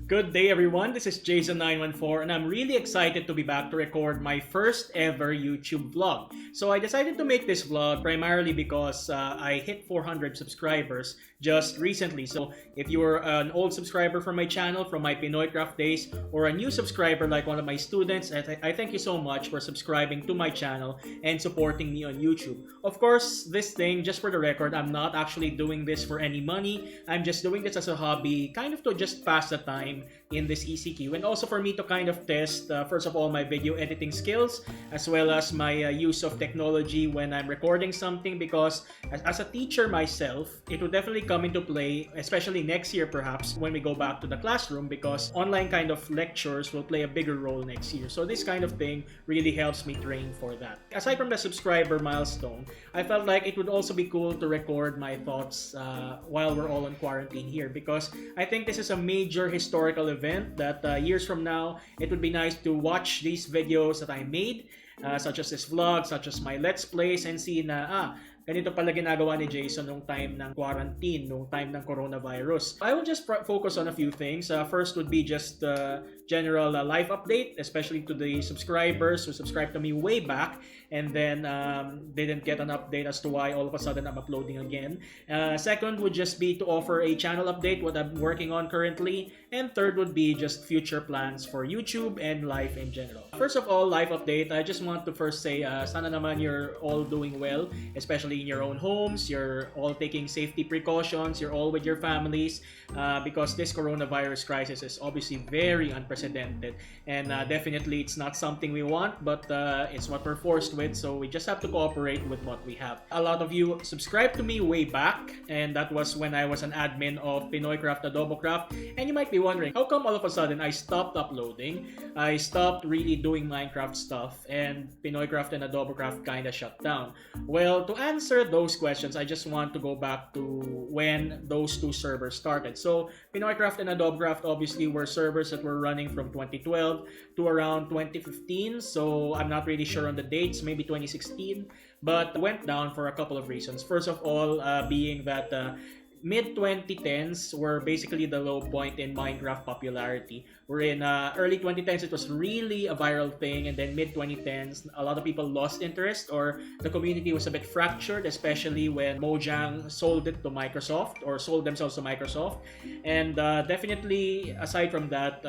Good day everyone, this is Jason914 and I'm really excited to be back to record my first ever YouTube vlog. So I decided to make this vlog primarily because I hit 400 subscribers just recently. So if you're an old subscriber from my channel, from my Pinoy Craft days, or a new subscriber like one of my students, I thank you so much for subscribing to my channel and supporting me on YouTube. Of course, this thing, just for the record, I'm not actually doing this for any money. I'm just doing this as a hobby, kind of to just pass the time in this ECQ, and also for me to kind of test first of all my video editing skills as well as my use of technology when I'm recording something, because as a teacher myself, it will definitely come into play, especially next year perhaps when we go back to the classroom, because online kind of lectures will play a bigger role next year. So this kind of thing really helps me train for that. Aside from the subscriber milestone, I felt like it would also be cool to record my thoughts while we're all in quarantine here, because I think this is a major historical event that years from now, it would be nice to watch these videos that I made, such as this vlog, such as my Let's Plays, and see na, ganito pala ginagawa ni Jason nung time ng quarantine, nung time ng coronavirus. I will just focus on a few things. First would be just general life update, especially to the subscribers who subscribed to me way back and then didn't get an update as to why all of a sudden I'm uploading again. Second would just be to offer a channel update, what I'm working on currently. And third would be just future plans for YouTube and life in general. First of all, life update, I just want to first say, sana naman you're all doing well, especially in your own homes. You're all taking safety precautions. You're all with your families because this coronavirus crisis is obviously very unprecedented, and definitely it's not something we want, but it's what we're forced with, so we just have to cooperate with what we have. A lot of you subscribed to me way back, and that was when I was an admin of Pinoy Craft Adobo Craft, and you might be wondering, how come all of a sudden I stopped uploading? I stopped really doing Minecraft stuff, and Pinoy Craft and Adobo Craft kinda shut down. Well, to answer those questions, I just want to go back to when those two servers started. So Pinoy Craft and Adobo Craft obviously were servers that were running from 2012 to around 2015. So I'm not really sure on the dates, maybe 2016, but went down for a couple of reasons. First of all, being that mid-2010s were basically the low point in Minecraft popularity. We're in early 2010s, it was really a viral thing, and then mid-2010s, a lot of people lost interest, or the community was a bit fractured, especially when Mojang sold it to Microsoft, or sold themselves to Microsoft. And definitely, aside from that,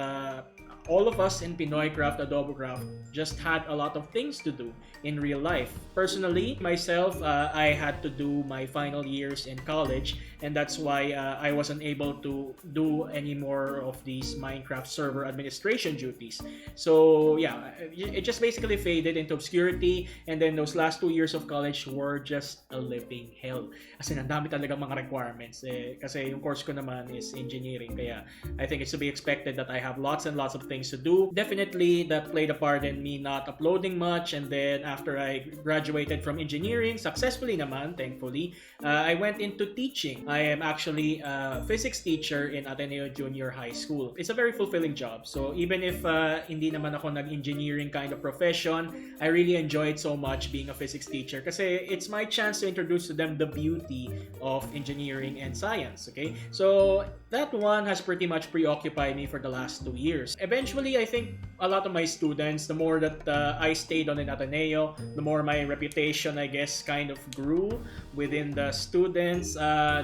all of us in Pinoy Craft Adobo Craft just had a lot of things to do in real life. Personally, myself, I had to do my final years in college, and that's why I wasn't able to do any more of these Minecraft server administration duties. So yeah, it just basically faded into obscurity, and then those last 2 years of college were just a living hell. Kasi ang dami talaga mga requirements. Kasi yung course ko naman is engineering, kaya I think it's to be expected that I have lots and lots of things to do. Definitely that played a part in me not uploading much, and then after I graduated from engineering successfully naman, thankfully, I went into teaching. I am actually a physics teacher in Ateneo Junior High School. It's a very fulfilling job. So even if hindi naman ako nag-engineering kind of profession, I really enjoy it so much being a physics teacher kasi it's my chance to introduce to them the beauty of engineering and science, okay? So that one has pretty much preoccupied me for the last 2 years. Eventually, I think a lot of my students, the more that I stayed on in Ateneo, the more my reputation, I guess, kind of grew within the students.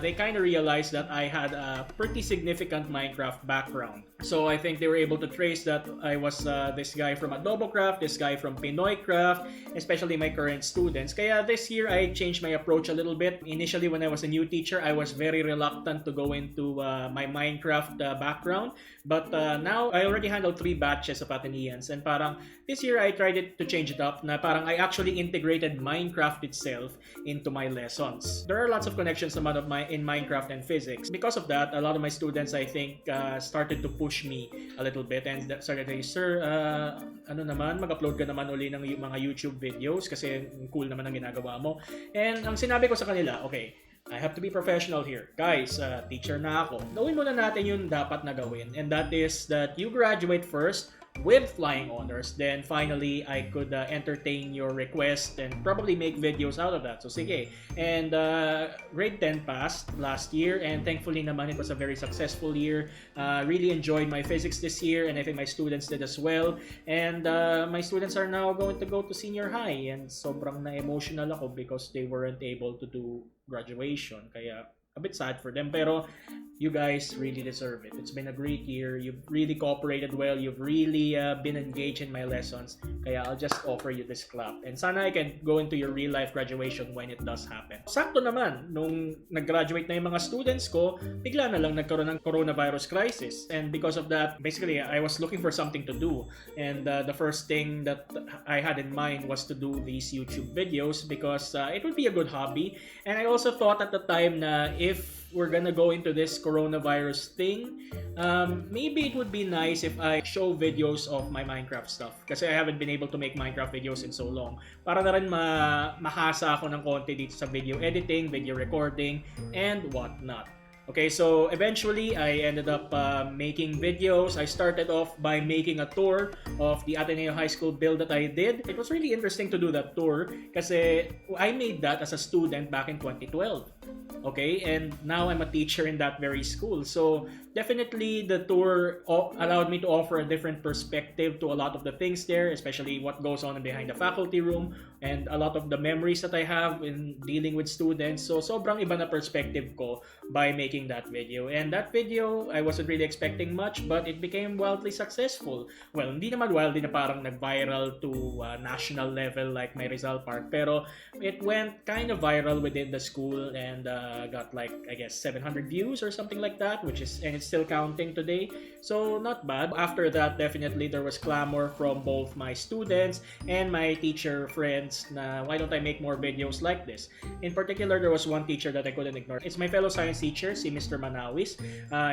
They kind of realized that I had a pretty significant Minecraft background. So I think they were able to trace that I was this guy from Adobo Craft, this guy from Pinoy Craft, especially my current students. Kaya this year, I changed my approach a little bit. Initially, when I was a new teacher, I was very reluctant to go into my Minecraft background. But now, I already handled 3 batches of Ateneans. And parang this year, I tried to change it up na parang I actually integrated Minecraft itself into my lessons. There are lots of connections naman in Minecraft and physics. Because of that, a lot of my students, I think, started to push me a little bit and started saying, "Sir, ano naman, mag-upload ka naman uli ng mga YouTube videos kasi cool naman ang ginagawa mo." And ang sinabi ko sa kanila, okay, I have to be professional here. Guys, teacher na ako. Gawin muna natin yung dapat na gawin. And that is that you graduate first with flying honors. Then finally, I could entertain your request and probably make videos out of that. So sige. And grade 10 passed last year, and thankfully naman it was a very successful year. Really enjoyed my physics this year, and I think my students did as well. And my students are now going to go to senior high, and sobrang na-emotional ako because they weren't able to do graduation. Kaya a bit sad for them, pero you guys really deserve it. It's been a great year. You've really cooperated well. You've really been engaged in my lessons. Kaya I'll just offer you this clap. And sana I can go into your real life graduation when it does happen. Sakto naman, nung nag-graduate na yung mga students ko, bigla na lang nagkaroon ng coronavirus crisis. And because of that, basically, I was looking for something to do. And the first thing that I had in mind was to do these YouTube videos because it would be a good hobby. And I also thought at the time na if we're gonna go into this coronavirus thing, maybe it would be nice if I show videos of my Minecraft stuff. Kasi I haven't been able to make Minecraft videos in so long. Para na rin mahasa ako ng konti dito sa video editing, video recording, and whatnot. Okay, so eventually I ended up making videos. I started off by making a tour of the Ateneo High School build that I did. It was really interesting to do that tour kasi I made that as a student back in 2012. Okay, and now I'm a teacher in that very school. So definitely the tour allowed me to offer a different perspective to a lot of the things there, especially what goes on behind the faculty room and a lot of the memories that I have in dealing with students. So sobrang iba na perspective ko by making that video. And that video, I wasn't really expecting much, but it became wildly successful. Well, hindi naman wildly na parang nag-viral to national level like my Rizal Park, pero it went kind of viral within the school and got like, I guess, 700 views or something like that, and it's still counting today. So not bad. After that, definitely there was clamor from both my students and my teacher friends na why don't I make more videos like this. In particular, there was one teacher that I couldn't ignore. It's my fellow science teacher, si Mr. Manawis.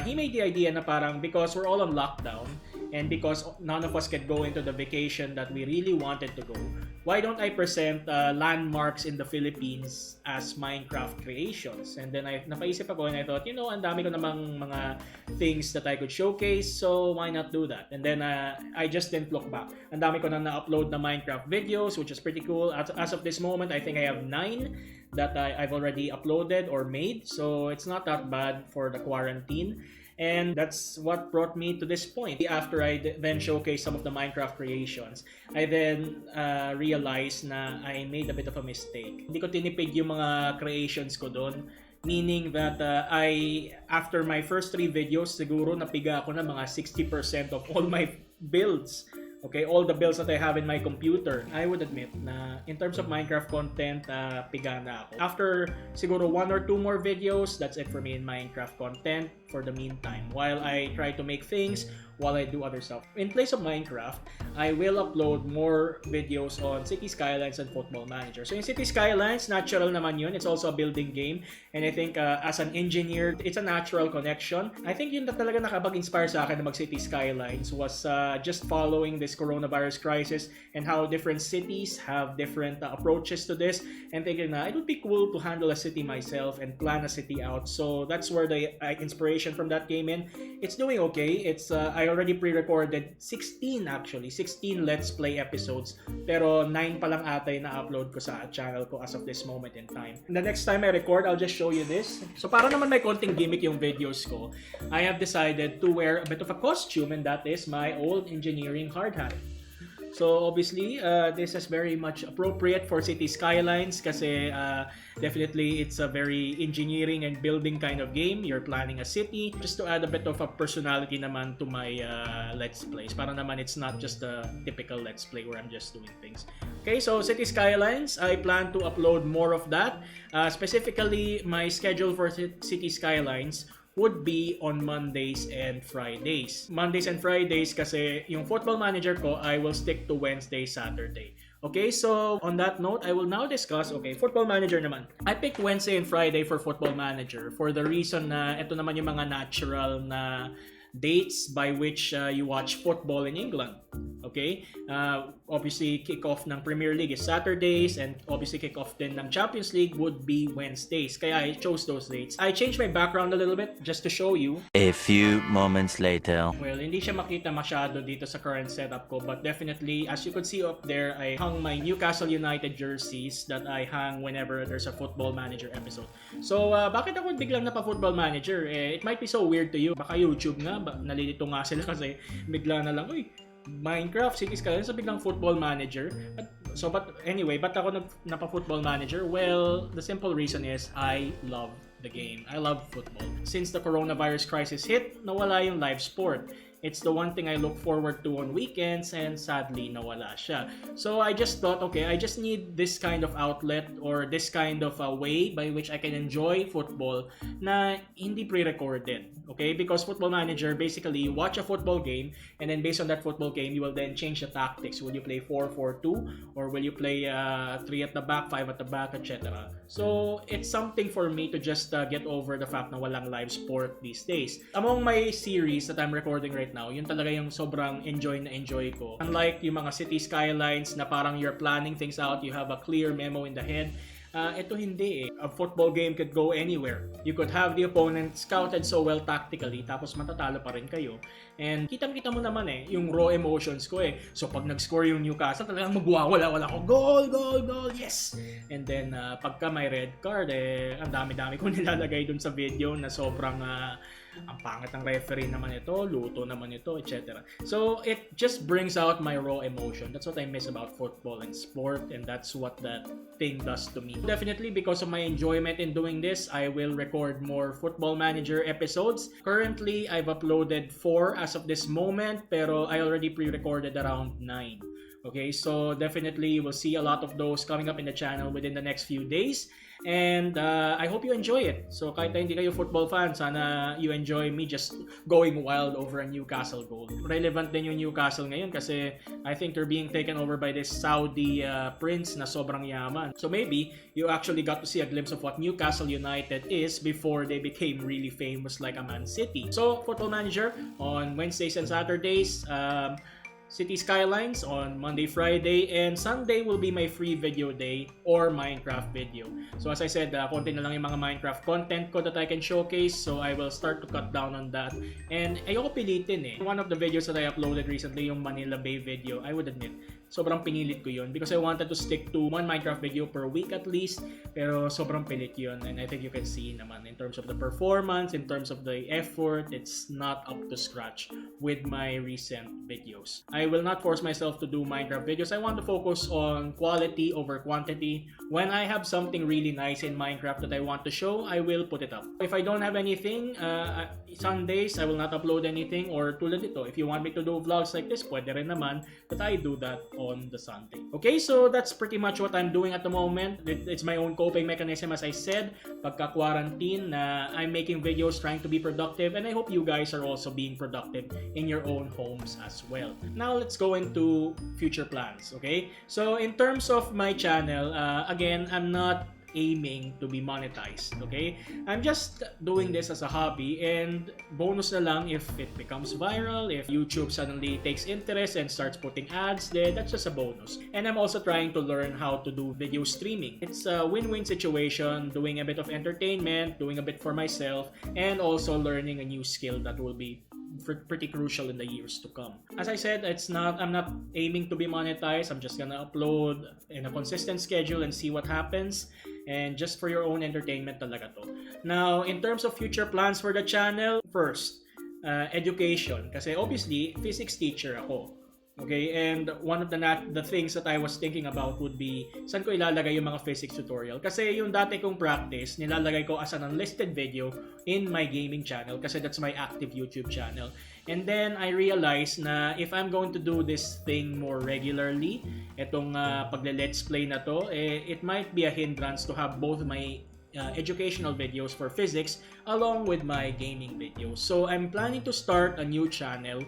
He made the idea na parang because we're all on lockdown and because none of us could go into the vacation that we really wanted to go, why don't I present landmarks in the Philippines as Minecraft creations? And then napaisip ako and I thought, ang dami ko namang mga things that I could showcase, so why not do that? And then I just didn't look back. Ang dami ko na-upload na Minecraft videos, which is pretty cool. As of this moment, I think I have 9 that I've already uploaded or made, so it's not that bad for the quarantine. And that's what brought me to this point. After I then showcased some of the Minecraft creations, I then realized na I made a bit of a mistake. Hindi ko tinipid yung mga creations ko doon. Meaning that after my first 3 videos, siguro napiga ako ng mga 60% of all my builds. Okay, all the builds that I have in my computer. I would admit na in terms of Minecraft content, piga na ako. After siguro 1 or 2 more videos, that's it for me in Minecraft content for the meantime. While I try to make things, while I do other stuff. In place of Minecraft, I will upload more videos on City Skylines and Football Manager. So in City Skylines, natural naman yun. It's also a building game. And I think as an engineer, it's a natural connection. I think yun na talaga nakapag-inspire sa akin na mag-City Skylines was just following this coronavirus crisis and how different cities have different approaches to this. And thinking na it would be cool to handle a city myself and plan a city out. So that's where the inspiration from that came in. It's doing okay. I already pre-recorded 16 Let's Play episodes. Pero 9 pa lang ata yung na-upload ko sa channel ko as of this moment in time. And the next time I record, I'll just show you this. So para naman may konting gimmick yung videos ko, I have decided to wear a bit of a costume, and that is my old engineering hard hat. So obviously, this is very much appropriate for City Skylines kasi definitely it's a very engineering and building kind of game. You're planning a city. Just to add a bit of a personality naman to my Let's Plays. Para naman it's not just a typical Let's Play where I'm just doing things. Okay, so City Skylines, I plan to upload more of that. Specifically, my schedule for City Skylines would be on Mondays and Fridays. Mondays and Fridays kasi yung Football Manager ko, I will stick to Wednesday, Saturday. Okay, so on that note, I will now discuss, Football Manager naman. I picked Wednesday and Friday for Football Manager for the reason na ito naman yung mga natural na dates by which you watch football in England. Okay? Obviously, kick-off ng Premier League is Saturdays, and obviously kick-off din ng Champions League would be Wednesdays. Kaya I chose those dates. I changed my background a little bit just to show you. A few moments later. Well, hindi siya makita masyado dito sa current setup ko, but definitely, as you could see up there, I hung my Newcastle United jerseys that I hang whenever there's a Football Manager episode. So, bakit ako biglang napa-Football Manager? It might be so weird to you. Baka YouTube nga, nalilito nga sila kasi bigla na lang, uy, Minecraft, Cities Skylines, so biglang Football Manager. But anyway, ba't ako napa-Football Manager? Well, the simple reason is I love the game. I love football. Since the coronavirus crisis hit, nawala yung live sport. It's the one thing I look forward to on weekends, and sadly, nawala siya. So I just thought, okay, I just need this kind of outlet or this kind of a way by which I can enjoy football na hindi pre-recorded. Okay? Because Football Manager, basically, you watch a football game, and then based on that football game, you will then change the tactics. Will you play 4-4-2? Or will you play 3 at the back, 5 at the back, etc.? So it's something for me to just get over the fact na walang live sport these days. Among my series that I'm recording right now, yun talaga yung sobrang enjoy ko. Unlike yung mga City Skylines na parang you're planning things out, you have a clear memo in the head. Ito hindi eh. A football game could go anywhere. You could have the opponent scouted so well tactically, tapos matatalo pa rin kayo. And kitang-kita mo naman eh, yung raw emotions ko eh. So pag nag-score yung Newcastle, talagang magwawala-wala ko. Goal, yes! And then pagka may red card, ang dami-dami ko nilalagay dun sa video na sobrang ang pangit ng referee naman ito, luto naman ito, etc. So it just brings out my raw emotion. That's what I miss about football and sport, and that's what that thing does to me. Definitely, because of my enjoyment in doing this, I will record more Football Manager episodes. Currently, I've uploaded 4 as of this moment, pero I already pre-recorded around 9. Okay, so definitely we'll see a lot of those coming up in the channel within the next few days. And I hope you enjoy it. So kahit na hindi kayo football fan, sana you enjoy me just going wild over a Newcastle goal. Relevant din yung Newcastle ngayon kasi I think they're being taken over by this Saudi prince na sobrang yaman. So maybe you actually got to see a glimpse of what Newcastle United is before they became really famous like a Man City. So Football Manager on Wednesdays and Saturdays. City Skylines on Monday, Friday, and Sunday will be my free video day or Minecraft video. So as I said, konti na lang yung mga Minecraft content ko that I can showcase, so I will start to cut down on that. And ayoko pilitin eh. One of the videos that I uploaded recently, yung Manila Bay video, I would admit, sobrang pinilit ko yun because I wanted to stick to one Minecraft video per week at least, pero sobrang pilit yun, and I think you can see naman in terms of the performance, in terms of the effort, it's not up to scratch with my recent videos. I will not force myself to do Minecraft videos. I want to focus on quality over quantity. When I have something really nice in Minecraft that I want to show, I will put it up. If I don't have anything, Sundays, I will not upload anything, or tulad ito, if you want me to do vlogs like this, pwede rin naman, but I do that on the Sunday. Okay, so that's pretty much what I'm doing at the moment. It's my own coping mechanism, as I said, pagka-quarantine, I'm making videos trying to be productive, and I hope you guys are also being productive in your own homes as well. Now, let's go into future plans, okay? So, in terms of my channel, again, I'm not aiming to be monetized, okay? I'm just doing this as a hobby, and bonus na lang if it becomes viral, if YouTube suddenly takes interest and starts putting ads, then that's just a bonus. And I'm also trying to learn how to do video streaming. It's a win-win situation, doing a bit of entertainment, doing a bit for myself, and also learning a new skill that will be pretty crucial in the years to come. As I said, I'm not aiming to be monetized. I'm just gonna upload in a consistent schedule and see what happens, and just for your own entertainment talaga to. Now, in terms of future plans for the channel, first, education, kasi obviously physics teacher ako. Okay, and one of the things that I was thinking about would be saan ko ilalagay yung mga physics tutorial. Kasi yung dati kong practice, nilalagay ko as an unlisted video in my gaming channel kasi that's my active YouTube channel. And then I realized na if I'm going to do this thing more regularly, itong pagle-let's play na to, it might be a hindrance to have both my educational videos for physics along with my gaming videos. So I'm planning to start a new channel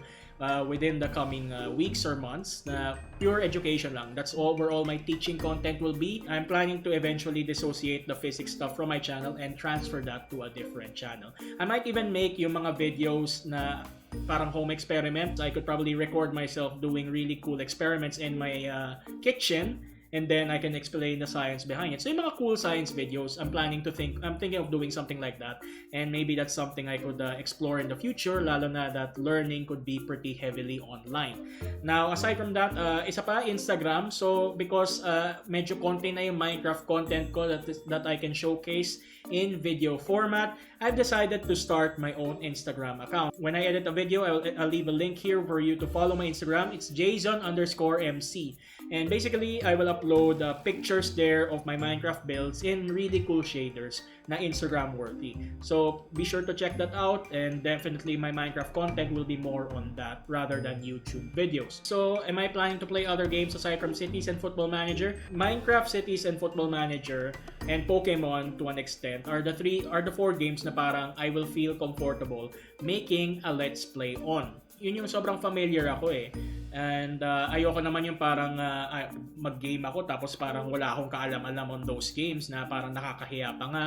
within the coming weeks or months na pure education lang. That's all where all my teaching content will be. I'm planning to eventually dissociate the physics stuff from my channel and transfer that to a different channel. I might even make yung mga videos na parang home experiments. I could probably record myself doing really cool experiments in my kitchen, and then I can explain the science behind it. So yung mga cool science videos, I'm thinking of doing something like that, and maybe that's something I could explore in the future, lalo na that learning could be pretty heavily online. Now, aside from that, isa pa, Instagram. So, because medyo konti na yung Minecraft content ko that I can showcase in video format, I've decided to start my own Instagram account. When I edit a video, I'll leave a link here for you to follow my Instagram. It's Jason_MC. And basically, I will upload pictures there of my Minecraft builds in really cool shaders na Instagram worthy. So be sure to check that out, and definitely my Minecraft content will be more on that rather than YouTube videos. So am I planning to play other games aside from Cities and Football Manager? Minecraft, Cities and Football Manager, and Pokemon to an extent are the four games na parang I will feel comfortable making a let's play on. Yun yung sobrang familiar ako eh. And ayoko naman yung parang mag-game ako tapos parang wala akong kaalam-alam on those games na parang nakakahiya pa nga.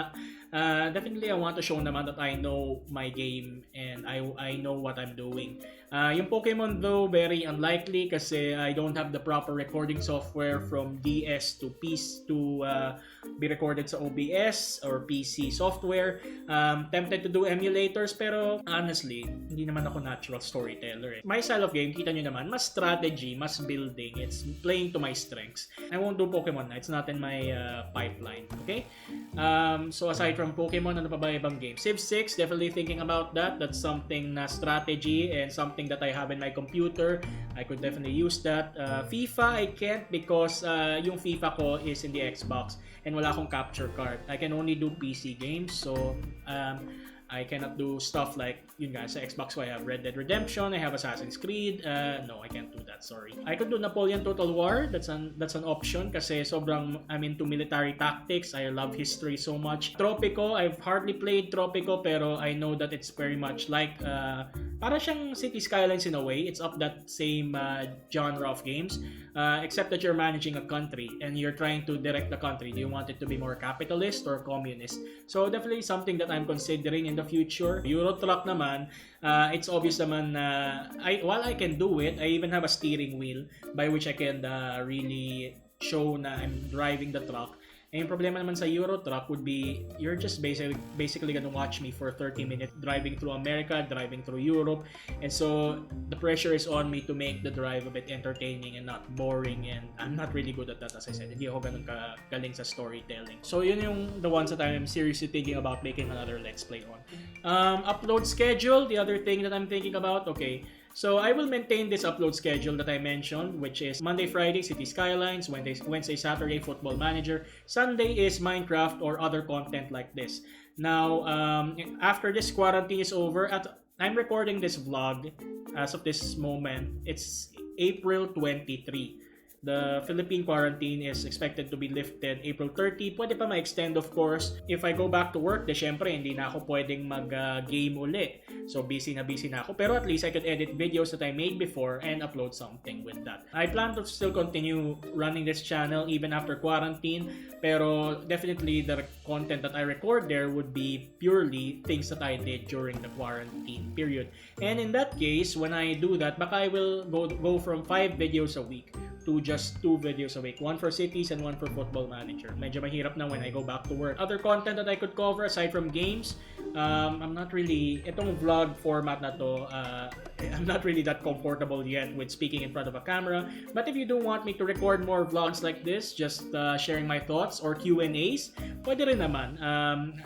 Definitely I want to show naman that I know my game and I know what I'm doing. Yung Pokemon though, very unlikely kasi I don't have the proper recording software from DS to PC to be recorded sa OBS or PC software. Tempted to do emulators pero honestly, hindi naman ako natural storyteller. My style of game, kita nyo naman, mas strategy, mas building. It's playing to my strengths. I won't do Pokemon na. It's not in my pipeline. Okay? So aside from Pokemon, ano pa ba ibang game? Civ 6, definitely thinking about that. That's something na strategy and something that I have in my computer. I could definitely use that. FIFA, I can't because yung FIFA ko is in the Xbox and wala akong capture card. I can only do PC games. So, I cannot do stuff like, yun guys, sa Xbox ko I have Red Dead Redemption, I have Assassin's Creed. No, I can't do that, sorry. I could do Napoleon Total War, that's an option kasi sobrang I'm into military tactics. I love history so much. Tropico, I've hardly played Tropico pero I know that it's very much like para siyang City Skylines in a way. It's up that same genre of games. Except that you're managing a country and you're trying to direct the country. Do you want it to be more capitalist or communist? So definitely something that I'm considering in the future. Euro Truck naman, it's obvious naman na while I can do it, I even have a steering wheel by which I can really show na I'm driving the truck. And yung problema naman sa Euro Truck would be you're just basically gonna watch me for 30 minutes driving through America, driving through Europe, and so the pressure is on me to make the drive a bit entertaining and not boring, and I'm not really good at that, as I said. Hindi ako ganun kagaling sa storytelling. So yun yung the ones that I'm seriously thinking about making another Let's Play on. Upload schedule, the other thing that I'm thinking about, okay. So I will maintain this upload schedule that I mentioned, which is Monday, Friday, City Skylines, Wednesday, Saturday, Football Manager, Sunday is Minecraft or other content like this. Now, after this quarantine is over, I'm recording this vlog as of this moment. It's April 23. The Philippine quarantine is expected to be lifted April 30. Pwede pa ma-extend of course. If I go back to work, de syempre hindi na ako pwedeng mag-game uli. So busy na ako. Pero at least I could edit videos that I made before and upload something with that. I plan to still continue running this channel even after quarantine. Pero definitely the content that I record there would be purely things that I did during the quarantine period. And in that case, when I do that, baka I will go from 5 videos a week to just 2 videos a week. One for Cities and one for Football Manager. Medyo mahirap na when I go back to work. Other content that I could cover aside from games, I'm not really, itong vlog format na to, I'm not really that comfortable yet with speaking in front of a camera. But if you do want me to record more vlogs like this, just sharing my thoughts or Q&As, pwede rin naman.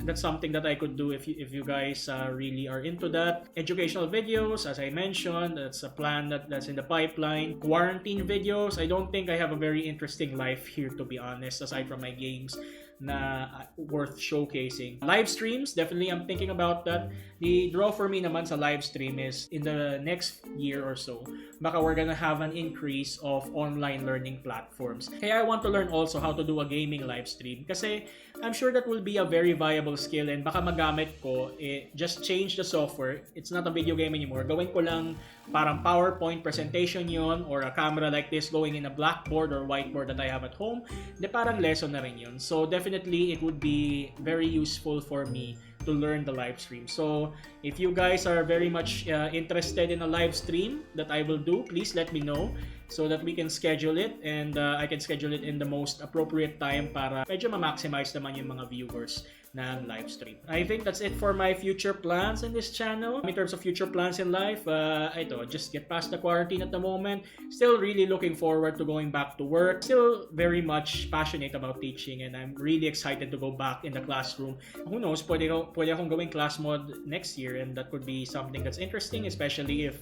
That's something that I could do if you guys really are into that. Educational videos, as I mentioned, that's a plan that's in the pipeline. Quarantine videos, I don't think I have a very interesting life here, to be honest, aside from my games na worth showcasing. Live streams, definitely I'm thinking about that. The draw for me naman sa live stream is in the next year or so, baka we're gonna have an increase of online learning platforms. Kaya I want to learn also how to do a gaming live stream kasi I'm sure that will be a very viable skill and baka magamit ko, just change the software. It's not a video game anymore. Gawin ko lang parang PowerPoint presentation yon or a camera like this going in a blackboard or whiteboard that I have at home. De parang lesson na rin yun. So definitely it would be very useful for me to learn the live stream. So if you guys are very much interested in a live stream that I will do, please let me know so that we can schedule it, and I can schedule it in the most appropriate time para medyo ma-maximize naman yung mga viewers ng live stream. I think that's it for my future plans in this channel. In terms of future plans in life, ito, just get past the quarantine at the moment. Still really looking forward to going back to work. Still very much passionate about teaching, and I'm really excited to go back in the classroom. Who knows, pwede akong gawing class mod next year, and that could be something that's interesting, especially if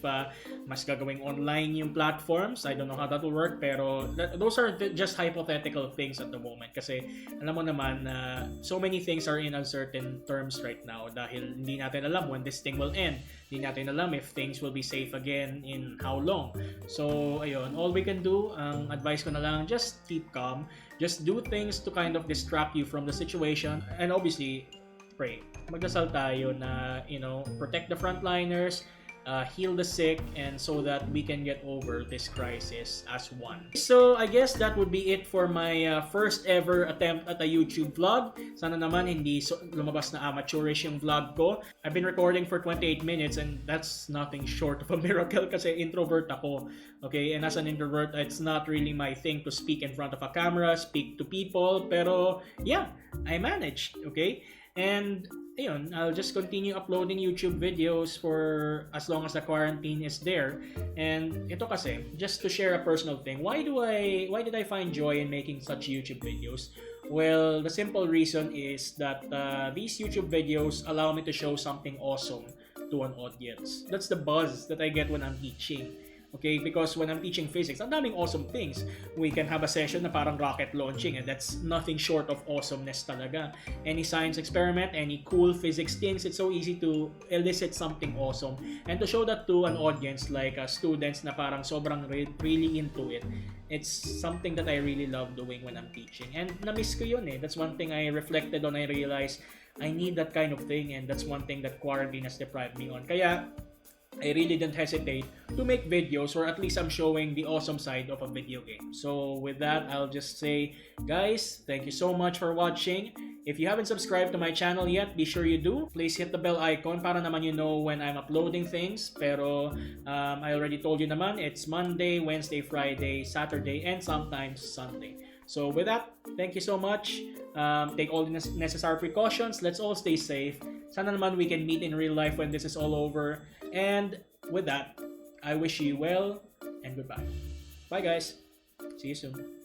mas gagawing online yung platforms. I don't know how that will work, pero those are just hypothetical things at the moment. Kasi alam mo naman, so many things are in uncertain terms right now dahil hindi natin alam when this thing will end. Hindi natin alam if things will be safe again in how long. So, ayun, all we can do, ang advice ko na lang, just keep calm. Just do things to kind of distract you from the situation, and obviously, pray. Magdasal tayo na, protect the frontliners, heal the sick, and so that we can get over this crisis as one. So I guess that would be it for my first ever attempt at a YouTube vlog. Sana naman hindi lumabas na amateurish yung vlog ko. I've been recording for 28 minutes, and that's nothing short of a miracle kasi introvert ako. Okay, and as an introvert, it's not really my thing to speak in front of a camera, speak to people, pero yeah, I managed, okay? And ayun, I'll just continue uploading YouTube videos for as long as the quarantine is there. And ito kasi, just to share a personal thing, why did I find joy in making such YouTube videos? Well, the simple reason is that these YouTube videos allow me to show something awesome to an audience. That's the buzz that I get when I'm teaching. Okay, because when I'm teaching physics, ang daming awesome things. We can have a session na parang rocket launching, and that's nothing short of awesomeness talaga. Any science experiment, any cool physics things, it's so easy to elicit something awesome. And to show that to an audience like students na parang sobrang really into it, it's something that I really love doing when I'm teaching. And na-miss ko yun eh. That's one thing I reflected on. I realized I need that kind of thing, and that's one thing that quarantine has deprived me on. Kaya I really didn't hesitate to make videos, or at least I'm showing the awesome side of a video game. So with that, I'll just say, guys, thank you so much for watching. If you haven't subscribed to my channel yet, be sure you do. Please hit the bell icon para naman you know when I'm uploading things. Pero I already told you naman, it's Monday, Wednesday, Friday, Saturday, and sometimes Sunday. So with that, thank you so much. Take all the necessary precautions. Let's all stay safe. Sana naman we can meet in real life when this is all over. And with that, I wish you well and goodbye. Bye guys. See you soon.